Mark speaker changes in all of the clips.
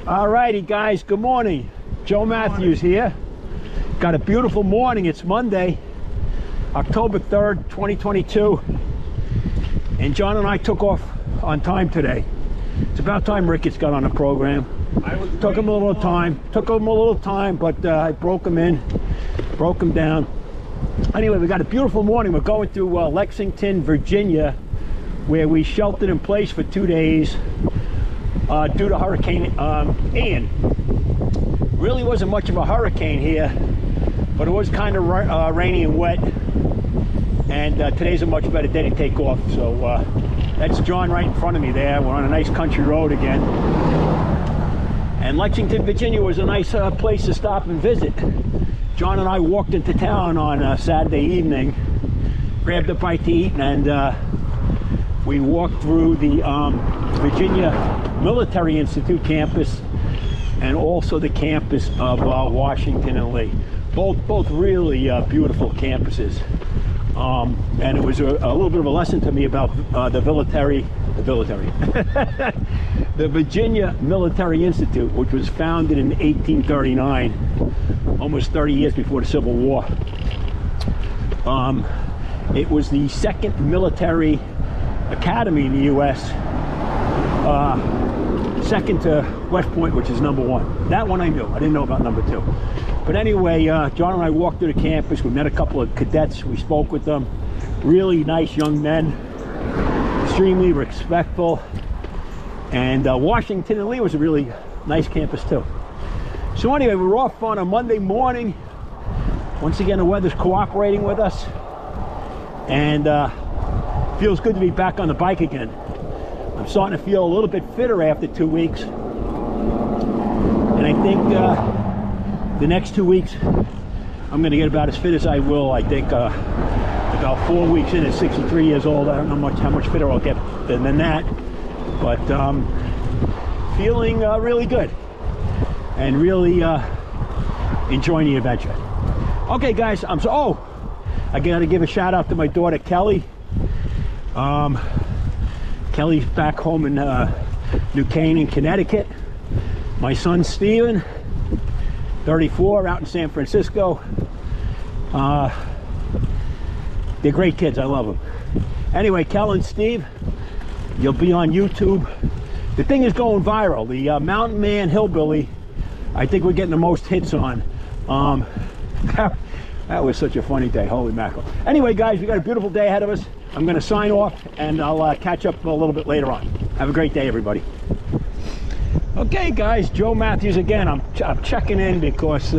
Speaker 1: All righty, guys, good morning. Joe Matthews here. Got a beautiful morning. It's Monday, October 3rd, 2022. And John and I took off on time today. It's about time Ricketts got on the program. Took him a little time, but I broke him down. Anyway, we got a beautiful morning. We're going through Lexington, Virginia, where we sheltered in place for 2 days due to Hurricane Ian. Really wasn't much of a hurricane here, but it was kind of rainy and wet. And today's a much better day to take off. So that's John right in front of me there. We're on a nice country road again. And Lexington, Virginia was a nice place to stop and visit. John and I walked into town on Saturday evening, grabbed a bite to eat, and we walked through the Virginia Military Institute campus and also the campus of Washington and Lee. Both really beautiful campuses. And it was a little bit of a lesson to me about the Virginia Military Institute, which was founded in 1839, almost 30 years before the Civil War. It was the second military academy in the U.S., second to West Point, which is #1. That one I knew. I didn't know about #2. But anyway, John and I walked through the campus. We met a couple of cadets. We spoke with them. Really nice young men, extremely respectful. And Washington and Lee was a really nice campus too. So anyway, we're off on a Monday morning. Once again, the weather's cooperating with us. And feels good to be back on the bike again. I'm starting to feel a little bit fitter after 2 weeks. And I think the next 2 weeks, I'm going to get about as fit as I will. I think about 4 weeks in at 63 years old. I don't know how much fitter I'll get than that. But feeling really good. And really enjoying the adventure. Okay, guys, I got to give a shout out to my daughter, Kelly. Kelly's back home in New Canaan, Connecticut. My son, Steven, 34, out in San Francisco. They're great kids. I love them. Anyway, Kel and Steve, you'll be on YouTube. The thing is going viral. The Mountain Man Hillbilly, I think we're getting the most hits on. That was such a funny day. Holy mackerel. Anyway, guys, we got a beautiful day ahead of us. I'm going to sign off, and I'll catch up a little bit later on. Have a great day, everybody. Okay, guys, Joe Matthews again. I'm checking in because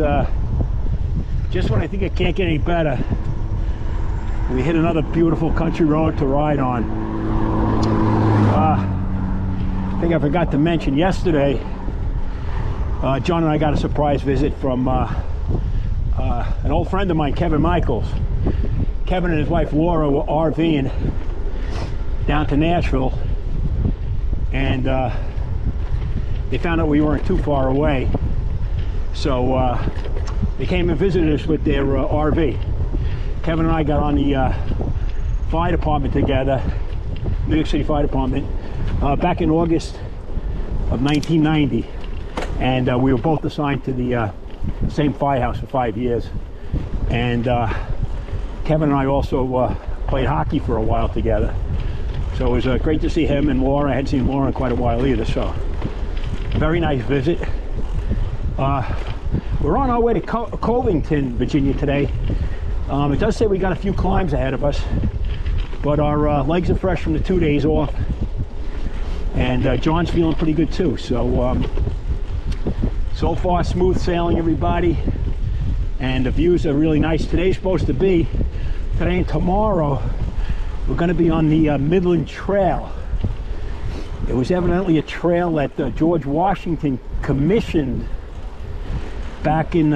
Speaker 1: just when I think it can't get any better, we hit another beautiful country road to ride on. I think I forgot to mention yesterday, John and I got a surprise visit from an old friend of mine, Kevin Michaels. Kevin and his wife Laura were RVing down to Nashville, and they found out we weren't too far away, so they came and visited us with their RV. Kevin and I got on the fire department together, New York City Fire Department, back in August of 1990, and we were both assigned to the same firehouse for 5 years. And Kevin and I also played hockey for a while together, so it was great to see him and Laura. I hadn't seen Laura in quite a while either, so very nice visit. We're on our way to Covington, Virginia today. It does say we got a few climbs ahead of us, but our legs are fresh from the 2 days off, and John's feeling pretty good too. So far, smooth sailing, everybody, and the views are really nice. Today's supposed to be, today and tomorrow, we're going to be on the Midland Trail. It was evidently a trail that George Washington commissioned back in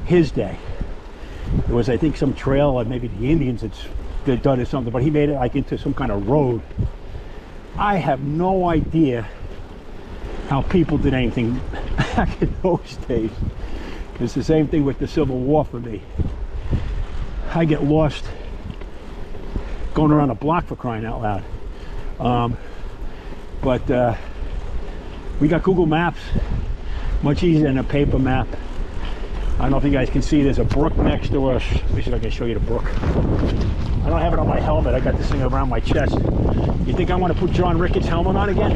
Speaker 1: his day. There was, I think, some trail, maybe the Indians had done or something, but he made it like into some kind of road. I have no idea how people did anything back in those days. It's the same thing with the Civil War for me. I get lost going around a block, for crying out loud. But We got Google Maps, much easier than a paper map. I don't know if you guys can see, there's a brook next to us. Let me see if I can show you the brook. I don't have it on my helmet. I got this thing around my chest. You think I want to put John Ricketts' helmet on again?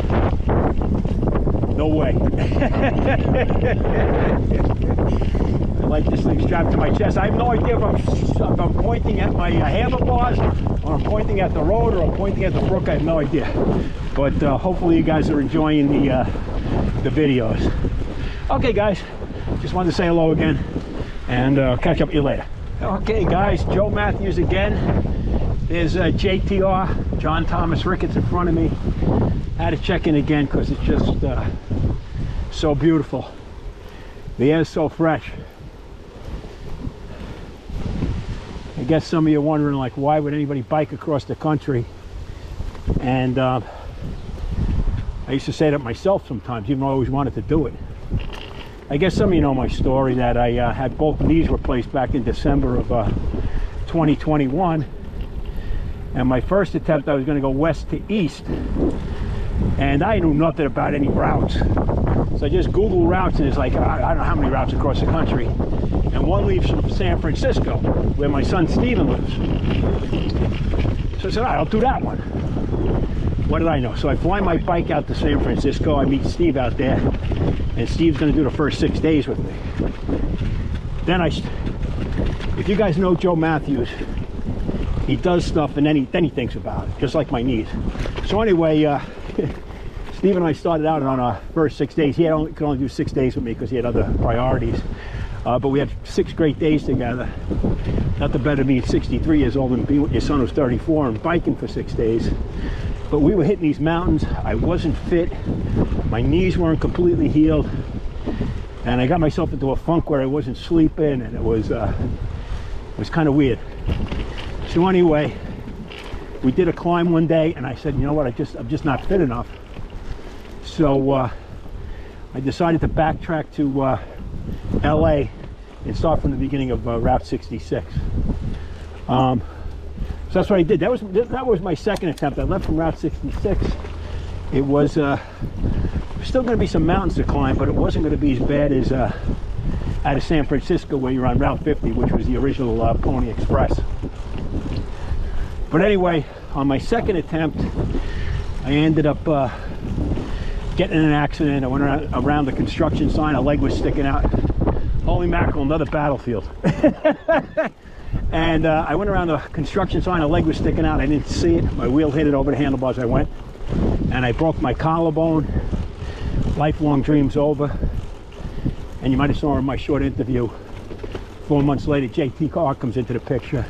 Speaker 1: No way. I like this thing strapped to my chest. I have no idea if I'm pointing at my handlebars, or I'm pointing at the road, or I'm pointing at the brook. I have no idea. But hopefully you guys are enjoying the videos. Okay, guys, just wanted to say hello again, and catch up with you later. Okay, guys, Joe Matthews again. There's JTR, John Thomas Ricketts, in front of me. Had to check in again because it's just so beautiful. The air's so fresh. I guess some of you are wondering, like, why would anybody bike across the country? And I used to say that myself sometimes, even though I always wanted to do it. I guess some of you know my story, that I had both knees replaced back in December of 2021. And my first attempt, I was going to go west to east. And I knew nothing about any routes. So I just Googled routes, and it's like, I don't know how many routes across the country. And one leaves from San Francisco, where my son Steven lives. So I said, all right, I'll do that one. What did I know? So I fly my bike out to San Francisco. I meet Steve out there. And Steve's going to do the first 6 days with me. Then if you guys know Joe Matthews, he does stuff and then he thinks about it, just like my knees. So anyway, Steve and I started out on our first 6 days. He could only do 6 days with me because he had other priorities. But we had 6 great days together. Nothing better than being 63 years old and being with your son who's 34 and biking for 6 days. But we were hitting these mountains. I wasn't fit. My knees weren't completely healed. And I got myself into a funk where I wasn't sleeping, and it was kind of weird. So anyway, we did a climb one day, and I said, you know what, I'm just not fit enough. So I decided to backtrack to LA and start from the beginning of Route 66. So that's what I did. That was my second attempt. I left from Route 66. It was still going to be some mountains to climb, but it wasn't going to be as bad as out of San Francisco, where you're on Route 50, which was the original Pony Express. But anyway, on my second attempt, I ended up getting in an accident. I went around the construction sign. A leg was sticking out. Holy mackerel, another battlefield. And I went around the construction sign. A leg was sticking out. I didn't see it. My wheel hit it over the handlebars. I went, and I broke my collarbone. Lifelong dreams over. And you might have saw in my short interview, 4 months later, JTR comes into the picture.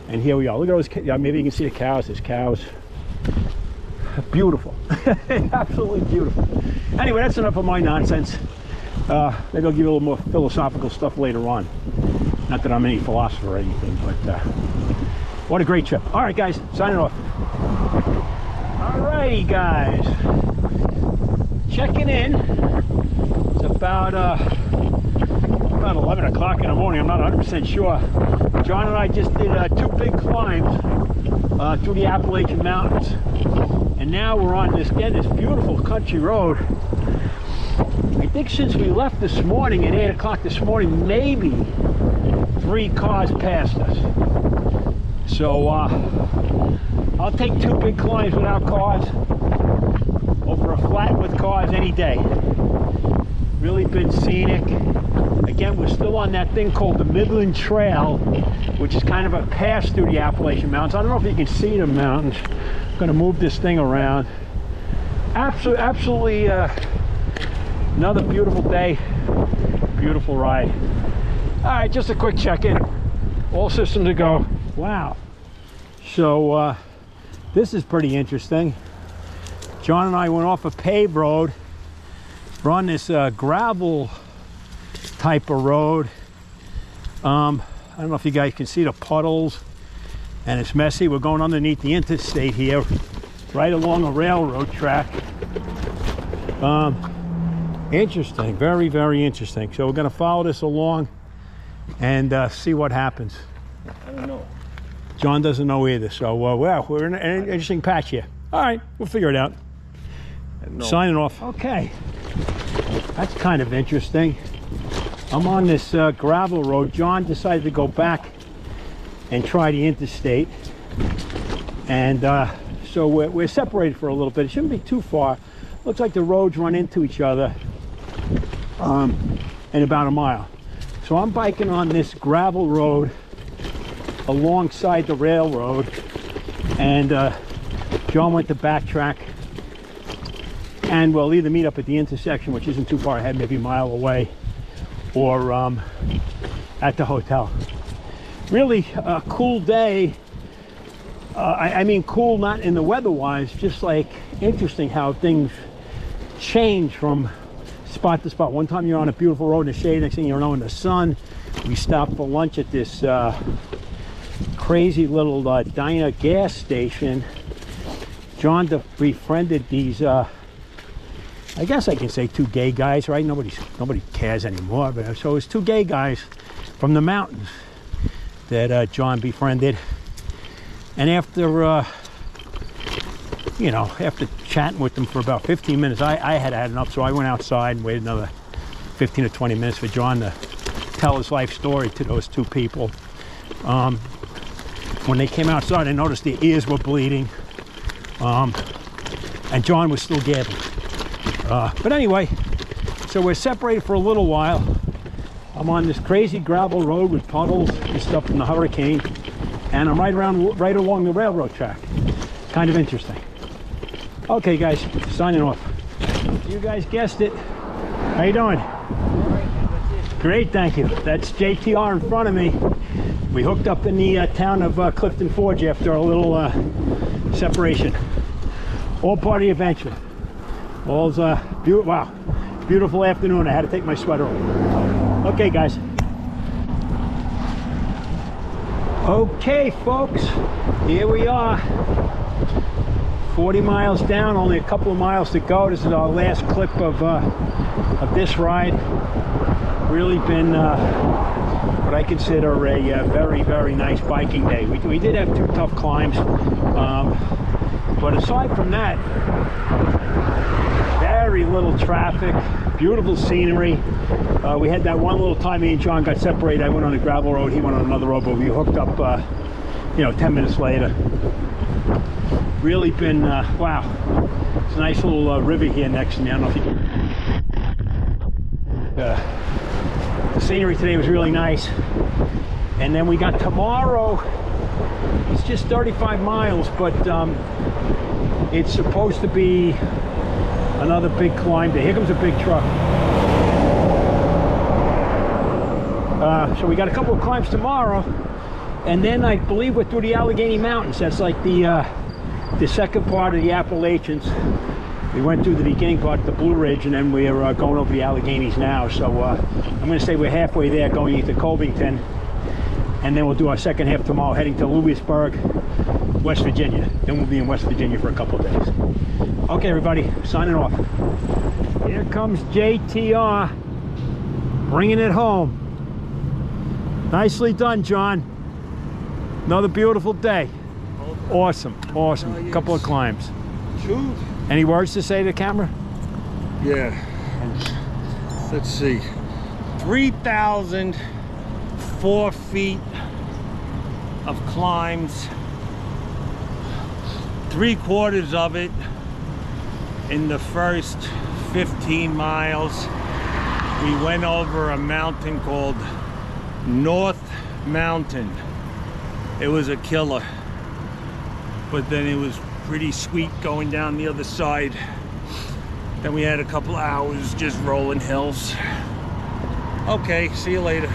Speaker 1: And here we are. Look at those, maybe you can see the cows. There's cows. Beautiful. Absolutely beautiful. Anyway, that's enough of my nonsense. Maybe I'll give you a little more philosophical stuff later on. Not that I'm any philosopher or anything, but what a great trip. All right, guys, signing off. All righty, guys. Checking in. It's about 11 o'clock in the morning. I'm not 100% sure. John and I just did 2 big climbs through the Appalachian Mountains. And now we're on this beautiful country road. I think since we left this morning at 8 o'clock this morning, maybe 3 cars passed us. So I'll take 2 big climbs without cars over a flat with cars any day. Really been scenic. Again, we're still on that thing called the Midland Trail, which is kind of a pass through the Appalachian Mountains. I don't know if you can see the mountains. I'm going to move this thing around. Absolutely another beautiful day, beautiful ride. All right, just a quick check-in. All systems to go. Wow. So this is pretty interesting. John and I went off a paved road. We're on this gravel type of road. I don't know if you guys can see the puddles, and it's messy. We're going underneath the interstate here, right along a railroad track. Interesting, very, very interesting. So we're going to follow this along and see what happens.
Speaker 2: I don't know.
Speaker 1: John doesn't know either. So well, we're in an interesting patch here. All right, we'll figure it out.
Speaker 2: No.
Speaker 1: Signing off. Okay. That's kind of interesting. I'm on this gravel road. John decided to go back and try the interstate. And so we're separated for a little bit. It shouldn't be too far. Looks like the roads run into each other in about a mile. So I'm biking on this gravel road alongside the railroad, and John went to backtrack, and we'll either meet up at the intersection, which isn't too far ahead, maybe a mile away, or at the hotel. Really a cool day. I mean cool not in the weather wise, just like interesting how things change from spot to spot. One time you're on a beautiful road in the shade, next thing you know in the sun. We stopped for lunch at this crazy little Dyna gas station. John befriended these I guess I can say two gay guys, right? Nobody cares anymore, but so it's two gay guys from the mountains that John befriended. And after you know, after chatting with them for about 15 minutes, I had enough, so I went outside and waited another 15 to 20 minutes for John to tell his life story to those two people. When they came outside, I noticed their ears were bleeding, and John was still gabbing. But anyway, so we're separated for a little while. I'm on this crazy gravel road with puddles and stuff from the hurricane, and I'm right along the railroad track. Kind of interesting. Okay, guys, signing off. You guys guessed it. How you doing? Great, thank you. That's JTR in front of me. We hooked up in the town of Clifton Forge after a little separation. All part of the adventure. All's wow, beautiful afternoon. I had to take my sweater off. Okay, guys. Okay, folks, here we are. 40 miles down, only a couple of miles to go. This is our last clip of this ride. Really been what I consider a very, very nice biking day. We did have two tough climbs, but aside from that, very little traffic, beautiful scenery. We had that one little time me and John got separated. I went on a gravel road, he went on another road, but we hooked up, you know, 10 minutes later. Really been, wow. It's a nice little river here next to me. I don't know if you can. The scenery today was really nice. And then we got tomorrow. It's just 35 miles, but it's supposed to be another big climb day. Here comes a big truck. So we got a couple of climbs tomorrow, and then I believe we're through the Allegheny Mountains. That's like the second part of the Appalachians. We went through the beginning part of the Blue Ridge, and then we're going over the Alleghenies now. So I'm going to say we're halfway there, going into Covington, and then we'll do our second half tomorrow, heading to Louisburg, West Virginia. Then we'll be in West Virginia for a couple of days. Okay, everybody, signing off. Here comes JTR, bringing it home. Nicely done, John. Another beautiful day. Awesome, awesome. Couple of climbs.
Speaker 2: True.
Speaker 1: Any words to say to the camera?
Speaker 2: Yeah. Let's see. 3,004 feet of climbs. 3/4 of it in the first 15 miles. We went over a mountain called North Mountain. It was a killer, but then it was pretty sweet going down the other side. Then we had a couple hours just rolling hills. Okay, see you later.